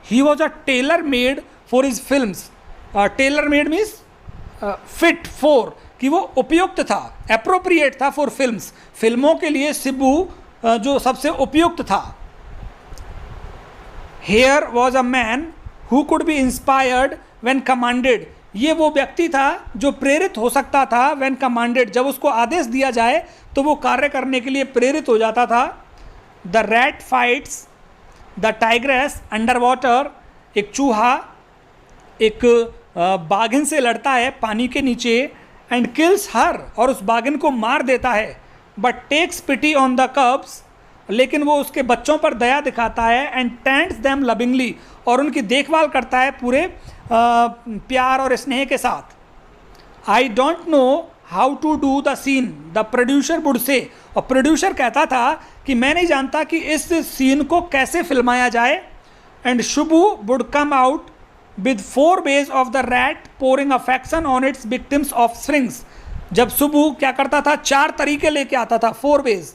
He was a tailor made for his films, tailor made means fit for, कि वो उपयुक्त था, अप्रोप्रिएट था फॉर फिल्म्स, फिल्मों के लिए शिबू जो सबसे उपयुक्त था। Here was a man who could be inspired when commanded, ये वो व्यक्ति था जो प्रेरित हो सकता था व्हेन कमांडेड, जब उसको आदेश दिया जाए तो वो कार्य करने के लिए प्रेरित हो जाता था। The rat fights the tigress under water, एक चूहा एक बाघिन से लड़ता है पानी के नीचे, एंड किल्स हर, और उस बाघिन को मार देता है, but takes pity on the cubs, लेकिन वो उसके बच्चों पर दया दिखाता है, एंड टेंड्स देम लविंगली, और उनकी देखभाल करता है पूरे प्यार और स्नेह के साथ। I don't know how to do the scene, the producer would say, और प्रोड्यूसर कहता था कि मैं नहीं जानता कि इस सीन को कैसे फिल्माया जाए। And Shubhu would come out with 4 ways of the rat pouring affection on it's victims of springs, जब शुभू क्या करता था, 4 तरीके लेके आता था, 4 ways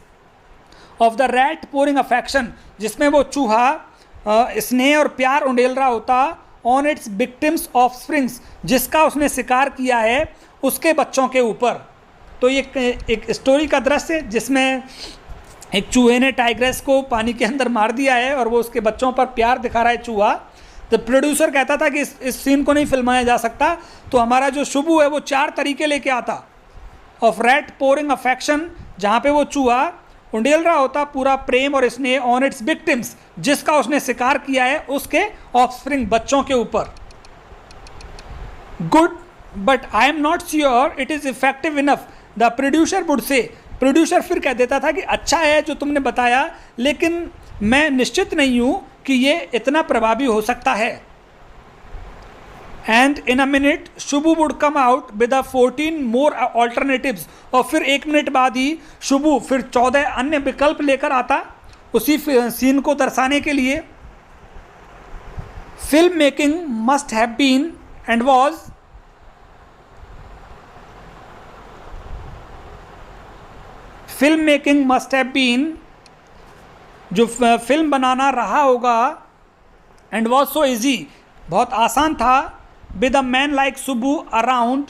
of the rat pouring affection, जिसमें वो चूहा स्नेह और प्यार उंडेल रहा होता, on it's victims of springs, जिसका उसने शिकार किया है उसके बच्चों के ऊपर। तो ये एक स्टोरी का दृश्य जिसमें एक चूहे ने टाइग्रेस को पानी के अंदर मार दिया है और वो उसके बच्चों पर प्यार दिखा रहा है चूहा। तो प्रोड्यूसर कहता था कि इस सीन को नहीं फिल्माया जा सकता, तो हमारा जो शुभू है वो 4 तरीके लेके आता, ऑफ रैट पोरिंग अफेक्शन, जहाँ पे वो चूहा उंडेल रहा होता पूरा प्रेम और स्नेह, ऑन इट्स विक्टिम्स, जिसका उसने शिकार किया है उसके ऑफस्प्रिंग, बच्चों के ऊपर। Good, but I am not sure it is effective enough, the producer would से, प्रोड्यूसर फिर कह देता था कि अच्छा है जो तुमने बताया, लेकिन मैं निश्चित नहीं हूँ कि ये इतना प्रभावी हो सकता है। And in a minute Shubhu would come out with 14 more alternatives, और फिर 1 मिनट बाद ही शुभू फिर 14 अन्य विकल्प लेकर आता उसी सीन को दर्शाने के लिए। Film making must have been and was, film making must have been, जो फिल्म बनाना रहा होगा, एंड वॉज सो ईजी, बहुत आसान था, with a man like Shubhu around,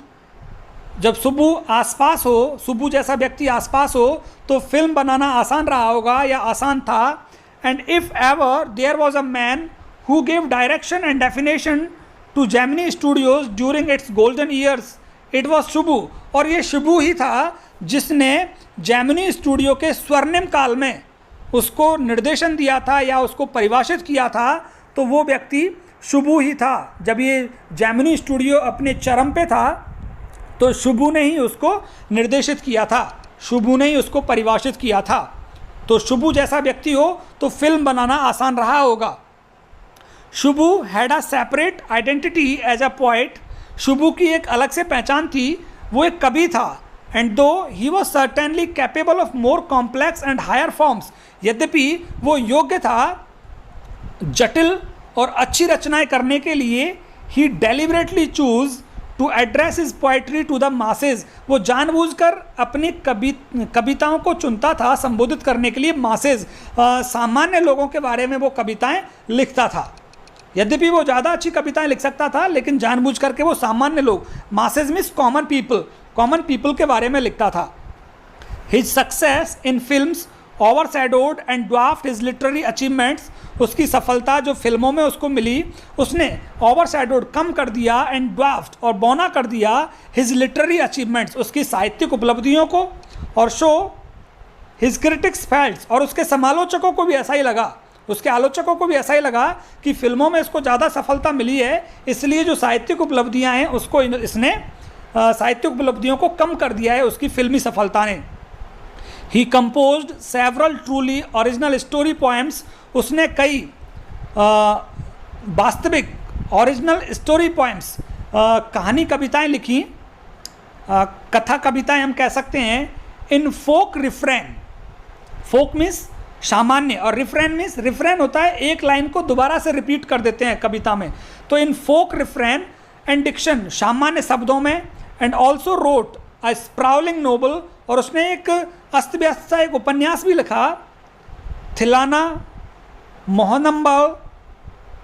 जब शुभू आसपास हो, शुभू जैसा व्यक्ति आसपास हो तो फिल्म बनाना आसान रहा होगा या आसान था। And if ever there was a man who gave direction and definition to Gemini Studios during its golden years, it was Subbu, और ये शुभू ही था जिसने जेमिनी स्टूडियो के स्वर्णिम काल में उसको निर्देशन दिया था या उसको परिभाषित किया था, तो वो व्यक्ति शुभू ही था। जब ये जेमिनी स्टूडियो अपने चरम पे था तो शुभू ने ही उसको निर्देशित किया था, शुभू ने ही उसको परिभाषित किया था। तो शुभू जैसा व्यक्ति हो तो फिल्म बनाना आसान रहा होगा। Subbu had a separate identity as a poet, Subbu की एक अलग से पहचान थी, वो एक कवि था। And though he was certainly capable of more complex and higher forms, यद्यपि वो योग्य था जटिल और अच्छी रचनाएं करने के लिए, he deliberately choose to address his poetry to the masses, वो जानबूझकर अपनी कविताओं को चुनता था संबोधित करने के लिए मासेज, सामान्य लोगों के बारे में वो कविताएं लिखता था। यद्यपि वो ज़्यादा अच्छी कविताएं लिख सकता था, लेकिन जानबूझ करके वो सामान्य लोग, मासेज मीन्स कॉमन पीपल के बारे में लिखता था। His success in films overshadowed and dwarfed his literary achievements, उसकी सफलता जो फिल्मों में उसको मिली उसने ओवरशैडोड कम कर दिया, एंड ड्वार्फ्ड और बौना कर दिया हिज लिटरेरी अचीवमेंट्स, उसकी साहित्यिक उपलब्धियों को, और शो हिज क्रिटिक्स फेल्ट, और उसके समालोचकों को भी ऐसा ही लगा, उसके आलोचकों को भी ऐसा ही लगा कि फिल्मों में इसको ज़्यादा सफलता मिली है, इसलिए जो साहित्यिक उपलब्धियां हैं उसको इसने साहित्यिक उपलब्धियों को कम कर दिया है उसकी फिल्मी सफलता ने। He composed several truly original story poems, उसने कई वास्तविक ओरिजिनल स्टोरी पोएम्स कहानी कविताएं लिखी, कथा कविताएं हम कह सकते हैं, इन फोक रिफ्रेन। फोक मीन्स सामान्य और रिफ्रेन मीन्स, रिफ्रेन होता है एक लाइन को दोबारा से रिपीट कर देते हैं कविता में, तो in folk refrain and diction, सामान्य शब्दों में, and also wrote a sprawling novel, और उसने एक अस्त व्यस्त सा एक उपन्यास भी लिखा, Thillana Mohanambal,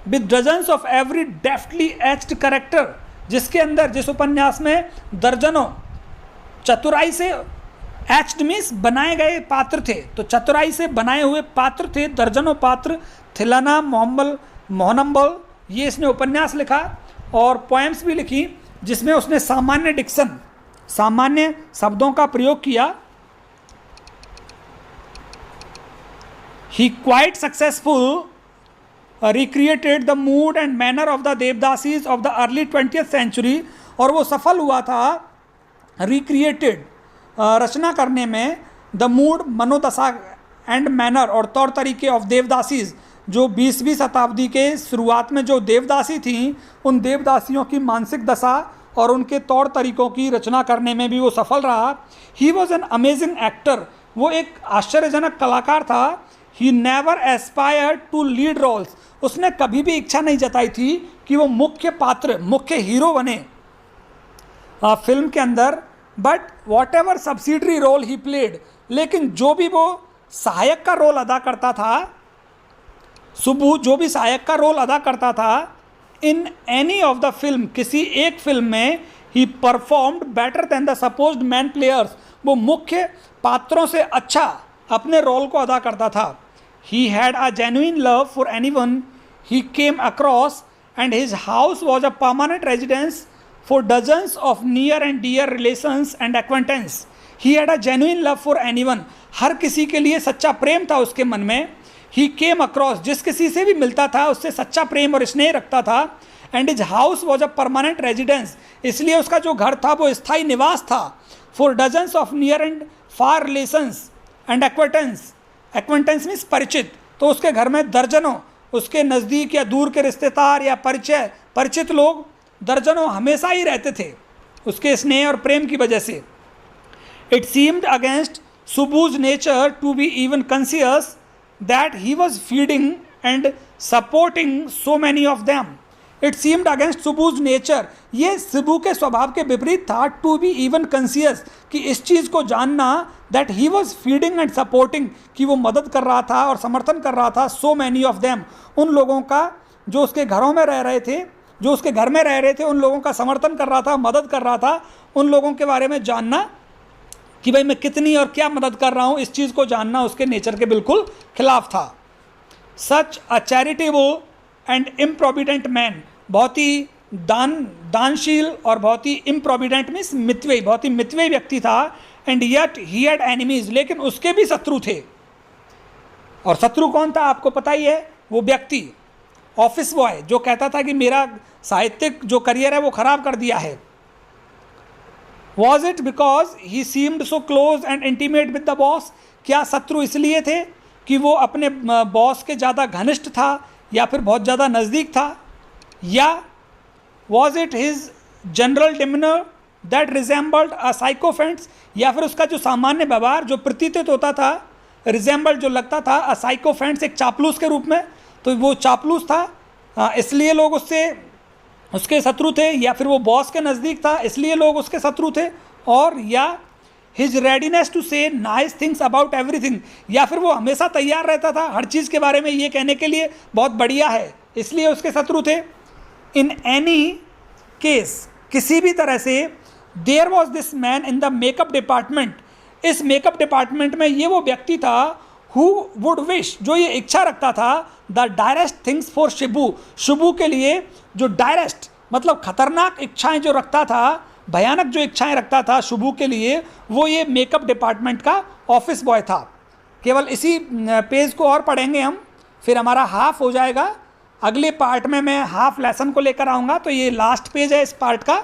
with dozens of every deftly etched character, जिसके अंदर, जिस उपन्यास में दर्जनों चतुराई से, एच्ड मीन्स बनाए गए पात्र थे, तो चतुराई से बनाए हुए पात्र थे, दर्जनों पात्र, थिलाना मोहनम्बल, ये इसने उपन्यास लिखा और पोएम्स भी लिखी जिसमें उसने सामान्य डिक्शन, सामान्य शब्दों का प्रयोग किया। He quite successful recreated the mood and manner of the devadasis of the early 20th century, और वो सफल हुआ था रिक्रिएटेड, रचना करने में, द मूड, मनोदशा, एंड मैनर, और तौर तरीके, ऑफ देवदासीज, जो 20वीं शताब्दी के शुरुआत में जो देवदासी थीं, उन देवदासियों की मानसिक दशा और उनके तौर तरीकों की रचना करने में भी वो सफल रहा। He was an amazing actor, वो एक आश्चर्यजनक कलाकार था। He never aspired to lead roles, उसने कभी भी इच्छा नहीं जताई थी कि वो मुख्य पात्र, मुख्य हीरो बने फिल्म के अंदर, but whatever subsidiary role he played, लेकिन जो भी वो सहायक का रोल अदा करता था, सुबू जो भी सहायक का रोल अदा करता था, in any of the film, किसी एक फिल्म में, ही performed better than the supposed man players, वो मुख्य पात्रों से अच्छा अपने रोल को अदा करता था। He had a genuine love for anyone he came across, and his house was a permanent residence for dozens of near and dear relations and acquaintance. He had a genuine love for anyone. हर किसी के लिए सच्चा प्रेम था उसके मन में। He came across, जिस किसी से भी मिलता था उससे सच्चा प्रेम और स्नेह रखता था। And his house was a permanent residence, इसलिए उसका जो घर था वो स्थायी निवास था। For dozens of near and far relations and acquaintance, acquaintance means परिचित, तो उसके घर में दर्जनों उसके नज़दीक या दूर के रिश्तेदार या परिचित लोग दर्जनों हमेशा ही रहते थे उसके स्नेह और प्रेम की वजह से। It seemed against Subbu's nature to be even conscious that he was feeding and supporting so many of them. It seemed against Subbu's nature, ये सुबू के स्वभाव के विपरीत था, टू बी इवन कॉन्शियस, कि इस चीज़ को जानना, that he was feeding and supporting, कि वो मदद कर रहा था और समर्थन कर रहा था, सो मैनी ऑफ देम, उन लोगों का जो उसके घरों में रह रहे थे, जो उसके घर में रह रहे थे, उन लोगों का समर्थन कर रहा था, मदद कर रहा था। उन लोगों के बारे में जानना कि भाई मैं कितनी और क्या मदद कर रहा हूँ, इस चीज़ को जानना उसके नेचर के बिल्कुल खिलाफ था। Such a charitable and improvident man, बहुत ही दानशील और बहुत ही इम्प्रोविडेंट मीन्स मितव्ययी, बहुत ही मितव्ययी व्यक्ति था। And yet he had enemies, लेकिन उसके भी शत्रु थे। और शत्रु कौन था आपको पता ही है, वो व्यक्ति ऑफिस बॉय जो कहता था कि मेरा साहित्यिक जो करियर है वो खराब कर दिया है। Was it because he seemed so close and intimate with the boss, क्या शत्रु इसलिए थे कि वो अपने बॉस के ज़्यादा घनिष्ठ था या फिर बहुत ज़्यादा नज़दीक था, या was it his general demeanour that resembled a sycophant's, या फिर उसका जो सामान्य व्यवहार जो प्रतीत होता था, रिजेंबल्ड जो लगता था अ साइकोफेंट्स, एक चापलूस के रूप में, तो वो चापलूस था इसलिए लोग उसके शत्रु थे, या फिर वो बॉस के नज़दीक था इसलिए लोग उसके शत्रु थे, और या हिज रेडीनेस टू से नाइस थिंग्स अबाउट एवरीथिंग, या फिर वो हमेशा तैयार रहता था हर चीज़ के बारे में ये कहने के लिए बहुत बढ़िया है, इसलिए उसके शत्रु थे। इन एनी केस, किसी भी तरह से, there was this man in the makeup department, इस मेकअप डिपार्टमेंट में ये वो व्यक्ति था, हु वुड विश, जो ये इच्छा रखता था, the dearest things for Shibu, Shibu के लिए जो डायरेस्ट मतलब खतरनाक इच्छाएं जो रखता था, भयानक जो इच्छाएं रखता था शिबू के लिए, वो ये मेकअप डिपार्टमेंट का ऑफिस बॉय था। केवल इसी पेज को और पढ़ेंगे हम, फिर हमारा हाफ हो जाएगा। अगले पार्ट में मैं हाफ लेसन को लेकर आऊँगा। तो ये लास्ट पेज है इस पार्ट का।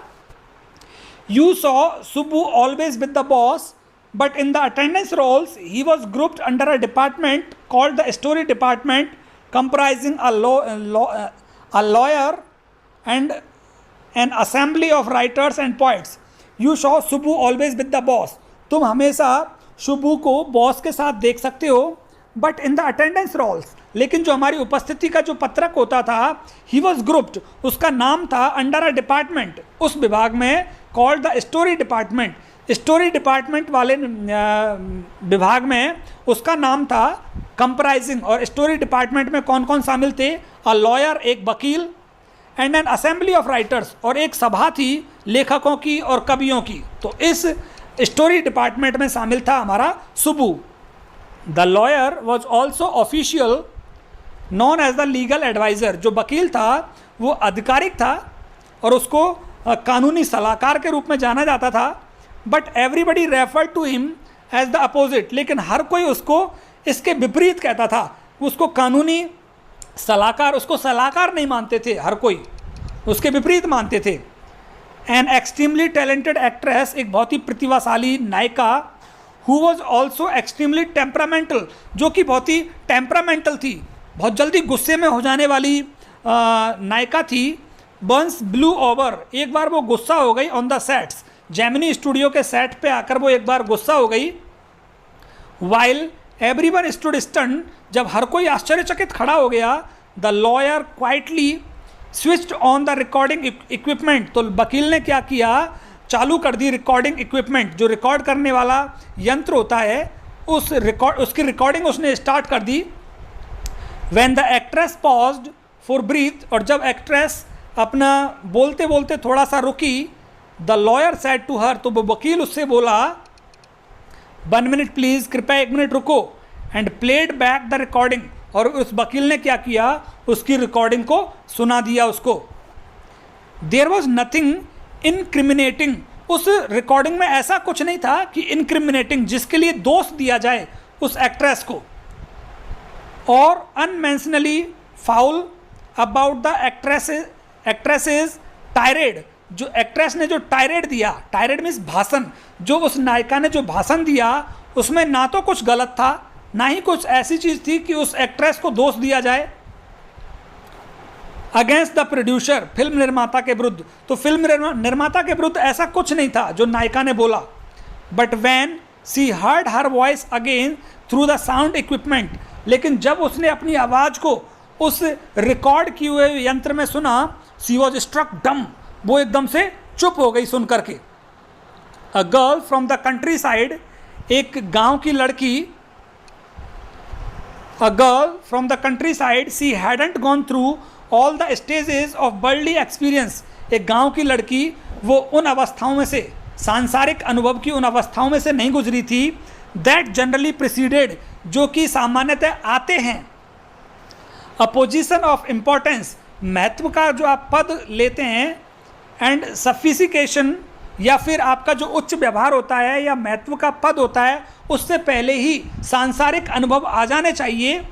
You saw Subbu always with the boss, but in the attendance rolls he was grouped under a department called the story department, comprising a lawyer and an assembly of writers and poets. You saw Subbu always with the boss. तुम हमेशा शुभू को boss के साथ देख सकते हो, but in the attendance rolls, लेकिन जो हमारी उपस्थिति का जो पत्रक होता था, ही वॉज ग्रुप्ड, उसका नाम था अंडर अ डिपार्टमेंट, उस विभाग में, called the story department. Story department वाले विभाग में उसका नाम था कंप्राइजिंग। और स्टोरी डिपार्टमेंट में कौन कौन शामिल थे? अ लॉयर, एक वकील, and N assembly of writers, और एक सभा थी लेखकों की और कवियों की। तो इस स्टोरी डिपार्टमेंट में शामिल था हमारा Subbu. The lawyer was also official known as the legal adviser. जो वकील था वो आधिकारिक था और उसको कानूनी सलाहकार के रूप में जाना जाता था। But everybody refer to him as the opposite, लेकिन हर कोई उसको इसके विपरीत कहता था। उसको कानूनी सलाहकार, उसको सलाहकार नहीं मानते थे, हर कोई उसके विपरीत मानते थे। एन एक्सट्रीमली टैलेंटेड एक्ट्रेस, एक बहुत ही प्रतिभाशाली नायिका, who was also extremely temperamental, जो कि बहुत ही टेम्परामेंटल थी, बहुत जल्दी गुस्से में हो जाने वाली नायिका थी। बंस ब्लू ओवर, एक बार वो गुस्सा हो गई on the sets, Gemini studio के सेट पे आकर वो एक बार गुस्सा हो गई। वाइल एवरीवन स्टूड स्टन, जब हर कोई आश्चर्यचकित खड़ा हो गया, the lawyer quietly switched on the recording equipment, तो वकील ने क्या किया, चालू कर दी रिकॉर्डिंग इक्विपमेंट, जो रिकॉर्ड करने वाला यंत्र होता है, उसकी रिकॉर्डिंग उसने स्टार्ट कर दी। When the actress paused for breath, और जब एक्ट्रेस अपना बोलते बोलते थोड़ा सा रुकी, the lawyer said to her, तो वो वकील उससे बोला, 1 मिनट प्लीज़, कृपया 1 मिनट रुको, and played back the recording, और उस वकील ने क्या किया, उसकी रिकॉर्डिंग को सुना दिया उसको। देयर वॉज नथिंग इनक्रिमिनेटिंग, उस रिकॉर्डिंग में ऐसा कुछ नहीं था कि इनक्रिमिनेटिंग, जिसके लिए दोष दिया जाए उस एक्ट्रेस को, और unmentionably foul about the actress's tirade, जो एक्ट्रेस ने जो टायरेड दिया, टायरेड मीन्स भाषण, जो उस नायिका ने जो भाषण दिया उसमें ना तो कुछ गलत था, ना ही कुछ ऐसी चीज़ थी कि उस एक्ट्रेस को दोष दिया जाए। अगेंस्ट द प्रोड्यूसर, फिल्म निर्माता के विरुद्ध, तो फिल्म निर्माता के विरुद्ध ऐसा कुछ नहीं था जो नायिका ने बोला। But when she heard her voice again through the sound equipment, लेकिन जब उसने अपनी आवाज़ को उस रिकॉर्ड किए हुए यंत्र में सुना, सी वॉज स्ट्रक डम, वो एकदम से चुप हो गई सुन करके। A girl from the countryside, एक गांव की लड़की, a girl from the countryside, she hadn't gone through all the stages of worldly experience, एक गांव की लड़की, वो उन अवस्थाओं में से, सांसारिक अनुभव की उन अवस्थाओं में से नहीं गुजरी थी, दैट जनरली प्रिसीडेड, जो कि सामान्यतः आते हैं, अ पोजिशन ऑफ इम्पोर्टेंस, महत्व का जो आप पद लेते हैं, एंड सफिसिकेशन, या फिर आपका जो उच्च व्यवहार होता है या महत्व का पद होता है, उससे पहले ही सांसारिक अनुभव आ जाने चाहिए,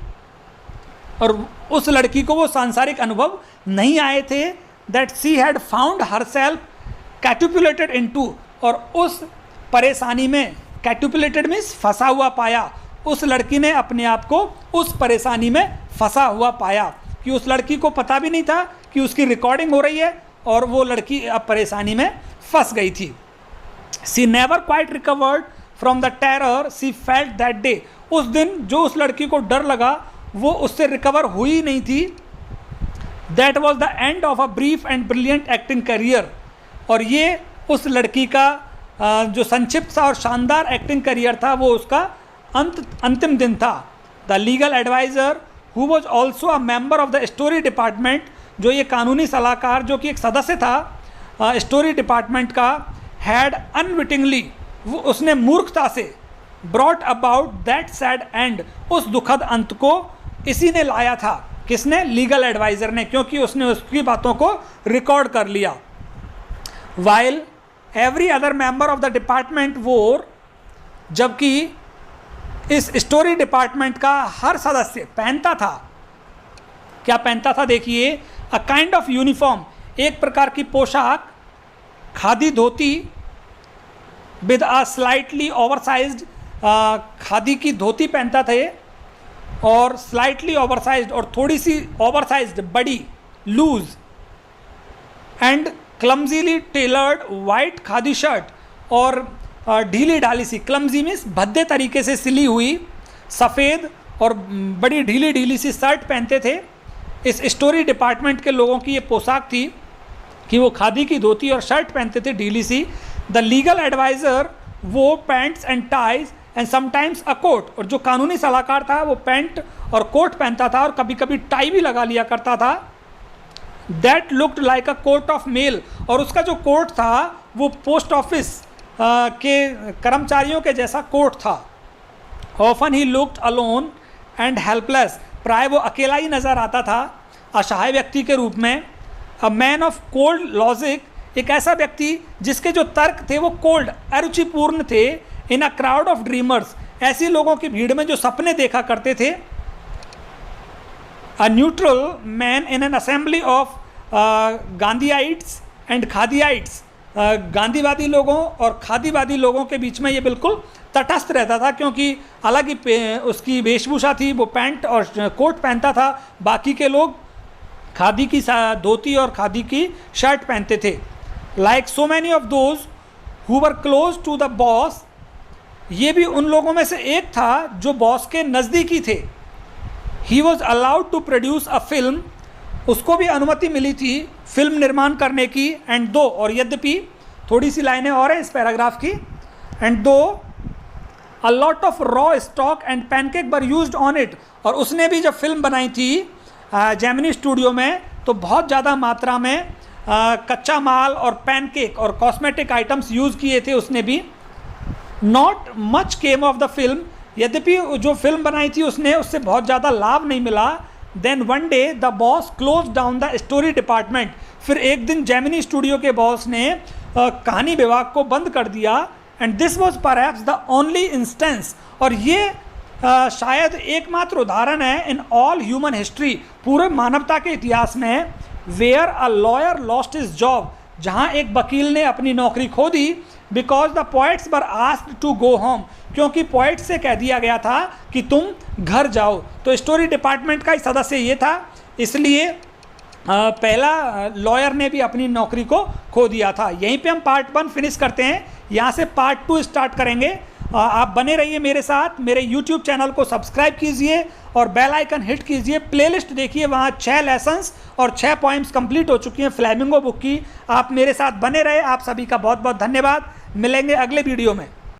और उस लड़की को वो सांसारिक अनुभव नहीं आए थे। That she had found herself catapulted into, और उस परेशानी में, कैटुपुलेटेड मीन्स फंसा हुआ पाया, उस लड़की ने अपने आप को उस परेशानी में फंसा हुआ पाया, कि उस लड़की को पता भी नहीं था कि उसकी रिकॉर्डिंग हो रही है, और वो लड़की अब परेशानी में फंस गई थी। She never quite recovered from the terror she felt that day, उस दिन जो उस लड़की को डर लगा वो उससे रिकवर हुई नहीं थी। That was the end of a brief and brilliant acting career, और ये उस लड़की का जो संक्षिप्त सा और शानदार एक्टिंग करियर था, वो उसका अंतिम दिन था। The legal adviser who was also a member of the story department, जो ये कानूनी सलाहकार जो कि एक सदस्य था स्टोरी डिपार्टमेंट का, हैड अनविटिंगली, वो उसने मूर्खता से, brought about that sad end, उस दुखद अंत को इसी ने लाया था। किसने? लीगल एडवाइज़र ने, क्योंकि उसने उसकी बातों को रिकॉर्ड कर लिया। While every other member of the department वोर, जबकि इस स्टोरी डिपार्टमेंट का हर सदस्य पहनता था क्या पहनता था देखिए, अ काइंड ऑफ यूनिफॉर्म, एक प्रकार की पोशाक, khadi dhoti with a slightly oversized, khadi की धोती पहनता थे और स्लाइटली ओवरसाइज्ड और थोड़ी सी ओवरसाइज्ड, बड़ी, loose and clumsily tailored white khadi shirt, और ढीली ढाली सी, क्लमजी मीन्स भद्दे तरीके से सिली हुई सफ़ेद और बड़ी ढीली ढीली सी शर्ट पहनते थे। इस स्टोरी डिपार्टमेंट के लोगों की ये पोशाक थी कि वो खादी की धोती और शर्ट पहनते थे ढीली सी। द लीगल एडवाइज़र वो pants and ties and sometimes a coat, और जो कानूनी सलाहकार था वो पैंट और कोट पहनता था और कभी कभी टाई भी लगा लिया करता था। That looked like a coat of mail, और उसका जो कोट था वो पोस्ट ऑफिस के कर्मचारियों के जैसा कोट था। Often he looked alone and helpless, प्राय वो अकेला ही नज़र आता था, असहाय व्यक्ति के रूप में। A man of cold logic, एक ऐसा व्यक्ति जिसके जो तर्क थे वो कोल्ड, अरुचिपूर्ण थे। इन अ क्राउड ऑफ ड्रीमर्स, ऐसी लोगों की भीड़ में जो सपने देखा करते थे। A neutral man in an assembly of Gandhiites and khadiites, गांधीवादी लोगों और खादीवादी लोगों के बीच में ये बिल्कुल तटस्थ रहता था, क्योंकि अलग ही उसकी वेशभूषा थी, वो पैंट और कोट पहनता था, बाकी के लोग खादी की धोती और खादी की शर्ट पहनते थे। Like so many of those who were close to the boss, ये भी उन लोगों में से एक था जो बॉस के नज़दीकी थे। He was allowed to produce a film, उसको भी अनुमति मिली थी फिल्म निर्माण करने की। एंड दो, और यद्यपि, थोड़ी सी लाइनें और हैं इस पैराग्राफ की। एंड दो a lot of raw stock and pancake were used on it, और उसने भी जब फिल्म बनाई थी जेमिनी स्टूडियो में तो बहुत ज़्यादा मात्रा में कच्चा माल और पैनकेक और कॉस्मेटिक आइटम्स यूज़ किए थे उसने भी। Not much came of the film, यद्यपि जो फिल्म बनाई थी उसने, उससे बहुत ज़्यादा लाभ नहीं मिला। Then one day the boss close down the story department, फिर एक दिन जेमिनी स्टूडियो के बॉस ने कहानी विभाग को बंद कर दिया। And this was perhaps the only instance, और ये शायद एकमात्र उदाहरण है इन ऑल ह्यूमन हिस्ट्री, पूरे मानवता के इतिहास में, where a lawyer lost his job, जहाँ एक वकील ने अपनी नौकरी खो दी। Because the poets were asked to go home, क्योंकि पोइट से कह दिया गया था कि तुम घर जाओ। तो स्टोरी डिपार्टमेंट का एक सदस्य ये था, इसलिए पहला लॉयर ने भी अपनी नौकरी को खो दिया था। यहीं पे हम पार्ट 1 फिनिश करते हैं, यहाँ से पार्ट 2 स्टार्ट करेंगे। आप बने रहिए मेरे साथ, मेरे YouTube चैनल को सब्सक्राइब कीजिए और बेल आइकन हिट कीजिए। प्लेलिस्ट देखिए, वहाँ 6 लेसन्स और 6 पोइम्स कंप्लीट हो चुकी हैं फ्लैमिंगो बुक की। आप मेरे साथ बने रहे, आप सभी का बहुत बहुत धन्यवाद। मिलेंगे अगले वीडियो में।